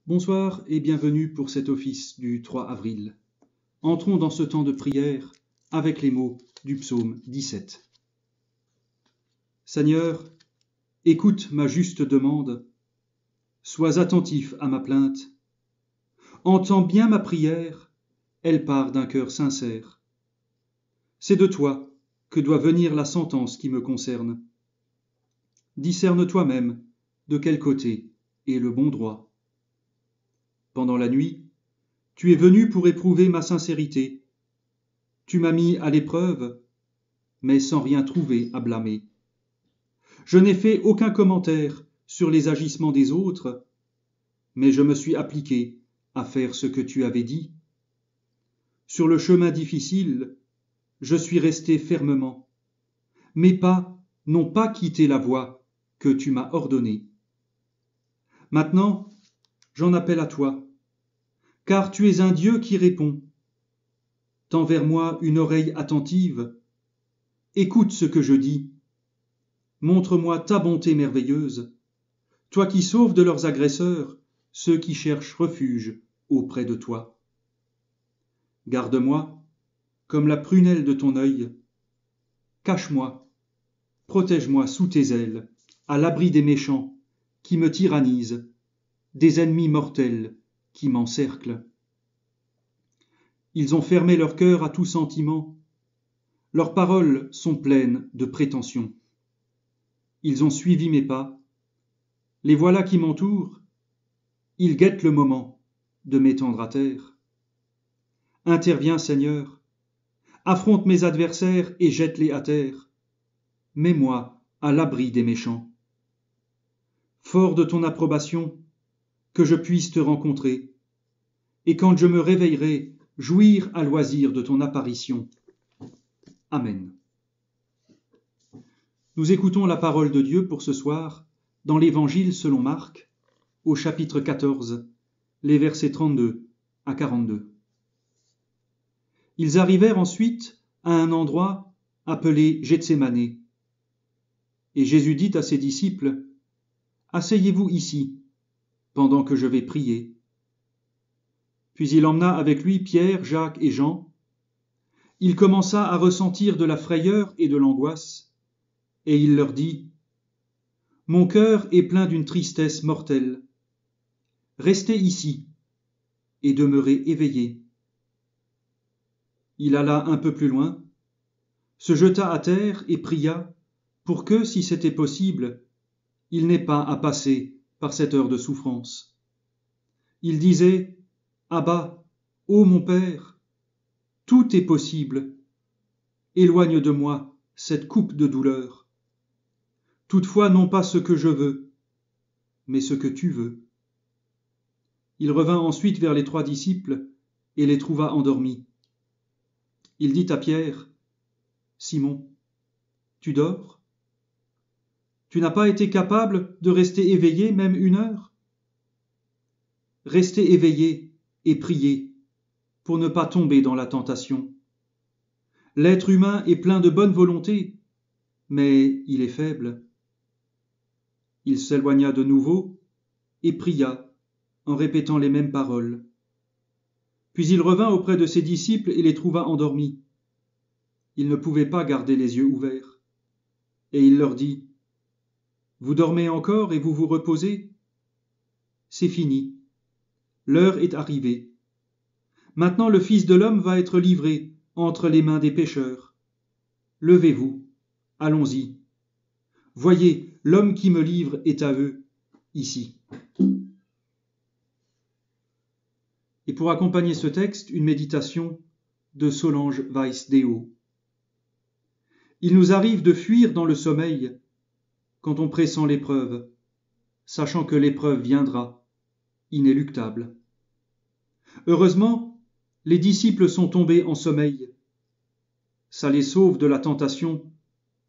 Bonsoir et bienvenue pour cet office du 3 avril. Entrons dans ce temps de prière avec les mots du psaume 17. Seigneur, écoute ma juste demande, sois attentif à ma plainte. Entends bien ma prière, elle part d'un cœur sincère. C'est de toi que doit venir la sentence qui me concerne. Discerne toi-même de quel côté est le bon droit. Pendant la nuit, tu es venu pour éprouver ma sincérité. Tu m'as mis à l'épreuve, mais sans rien trouver à blâmer. Je n'ai fait aucun commentaire sur les agissements des autres, mais je me suis appliqué à faire ce que tu avais dit. Sur le chemin difficile, je suis resté fermement. Mes pas n'ont pas quitté la voie que tu m'as ordonnée. Maintenant, j'en appelle à toi, car tu es un Dieu qui répond. Tends vers moi une oreille attentive. Écoute ce que je dis. Montre-moi ta bonté merveilleuse, toi qui sauves de leurs agresseurs ceux qui cherchent refuge auprès de toi. Garde-moi comme la prunelle de ton œil. Cache-moi, protège-moi sous tes ailes, à l'abri des méchants qui me tyrannisent, des ennemis mortels qui m'encerclent. Ils ont fermé leur cœur à tout sentiment. Leurs paroles sont pleines de prétentions. Ils ont suivi mes pas. Les voilà qui m'entourent. Ils guettent le moment de m'étendre à terre. Interviens, Seigneur. Affronte mes adversaires et jette-les à terre. Mets-moi à l'abri des méchants. Fort de ton approbation, que je puisse te rencontrer, et quand je me réveillerai, jouir à loisir de ton apparition. Amen. Nous écoutons la parole de Dieu pour ce soir dans l'Évangile selon Marc, au chapitre 14, les versets 32 à 42. Ils arrivèrent ensuite à un endroit appelé Gethsémanée. Et Jésus dit à ses disciples, « Asseyez-vous ici, pendant que je vais prier. » Puis il emmena avec lui Pierre, Jacques et Jean. Il commença à ressentir de la frayeur et de l'angoisse, et il leur dit, « Mon cœur est plein d'une tristesse mortelle. Restez ici et demeurez éveillés. » Il alla un peu plus loin, se jeta à terre et pria pour que, si c'était possible, il n'ait pas à passer par cette heure de souffrance. Il disait, « Abba, ô mon Père, tout est possible. Éloigne de moi cette coupe de douleur. Toutefois, non pas ce que je veux, mais ce que tu veux. » Il revint ensuite vers les 3 disciples et les trouva endormis. Il dit à Pierre, « Simon, tu dors ? Tu n'as pas été capable de rester éveillé même 1 heure ? Restez éveillé et priez pour ne pas tomber dans la tentation. L'être humain est plein de bonne volonté, mais il est faible. » Il s'éloigna de nouveau et pria en répétant les mêmes paroles. Puis il revint auprès de ses disciples et les trouva endormis. Il ne pouvait pas garder les yeux ouverts. Et il leur dit, « Vous dormez encore et vous vous reposez ? C'est fini. L'heure est arrivée. Maintenant le Fils de l'homme va être livré entre les mains des pécheurs. Levez-vous, allons-y. Voyez, l'homme qui me livre est à eux, ici. » Et pour accompagner ce texte, une méditation de Solange Weiss-Déo. Il nous arrive de fuir dans le sommeil quand on pressent l'épreuve, sachant que l'épreuve viendra, inéluctable. Heureusement, les disciples sont tombés en sommeil. Ça les sauve de la tentation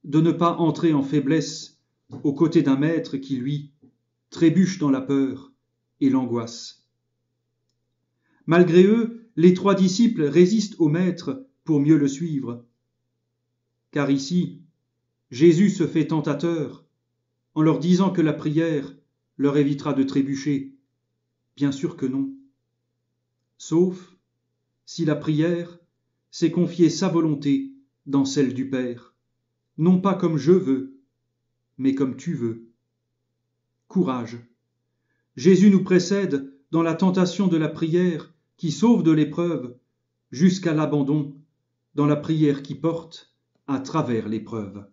de ne pas entrer en faiblesse aux côtés d'un maître qui, lui, trébuche dans la peur et l'angoisse. Malgré eux, les 3 disciples résistent au maître pour mieux le suivre. Car ici, Jésus se fait tentateur en leur disant que la prière leur évitera de trébucher, Bien sûr que non. Sauf si la prière, c'est confier sa volonté dans celle du Père, non pas comme je veux, mais comme tu veux. Courage. Jésus nous précède dans la tentation de la prière qui sauve de l'épreuve, jusqu'à l'abandon dans la prière qui porte à travers l'épreuve.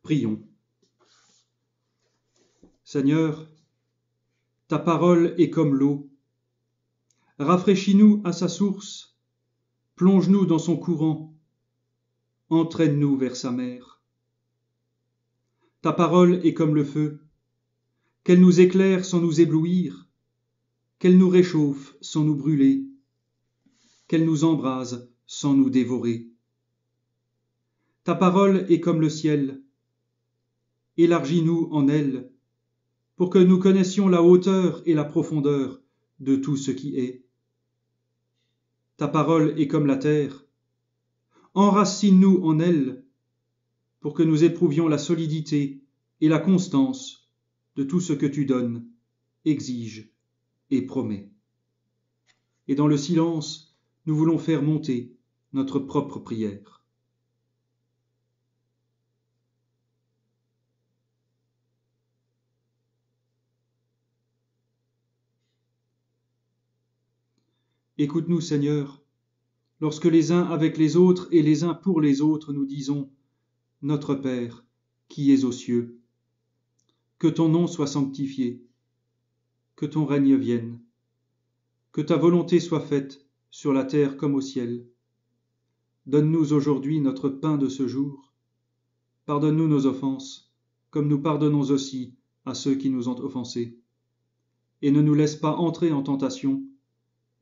Prions. Seigneur, ta parole est comme l'eau. Rafraîchis-nous à sa source, plonge-nous dans son courant, entraîne-nous vers sa mer. Ta parole est comme le feu, qu'elle nous éclaire sans nous éblouir, qu'elle nous réchauffe sans nous brûler, qu'elle nous embrase sans nous dévorer. Ta parole est comme le ciel, élargis-nous en elle, pour que nous connaissions la hauteur et la profondeur de tout ce qui est. Ta parole est comme la terre, enracine-nous en elle, pour que nous éprouvions la solidité et la constance de tout ce que tu donnes, exiges et promets. Et dans le silence, nous voulons faire monter notre propre prière. Écoute-nous, Seigneur, lorsque les uns avec les autres et les uns pour les autres nous disons « Notre Père, qui es aux cieux, que ton nom soit sanctifié, que ton règne vienne, que ta volonté soit faite sur la terre comme au ciel. Donne-nous aujourd'hui notre pain de ce jour. Pardonne-nous nos offenses, comme nous pardonnons aussi à ceux qui nous ont offensés. Et ne nous laisse pas entrer en tentation,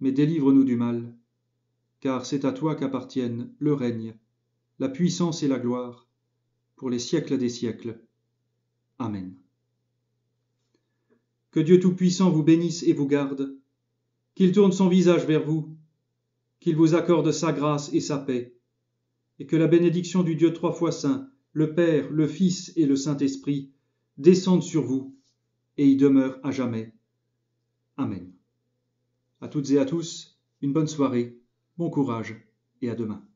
mais délivre-nous du mal, car c'est à toi qu'appartiennent le règne, la puissance et la gloire, pour les siècles des siècles. Amen. Que Dieu Tout-Puissant vous bénisse et vous garde, qu'il tourne son visage vers vous, qu'il vous accorde sa grâce et sa paix, et que la bénédiction du Dieu trois fois saint, le Père, le Fils et le Saint-Esprit, descende sur vous et y demeure à jamais. Amen. À toutes et à tous, une bonne soirée, bon courage et à demain.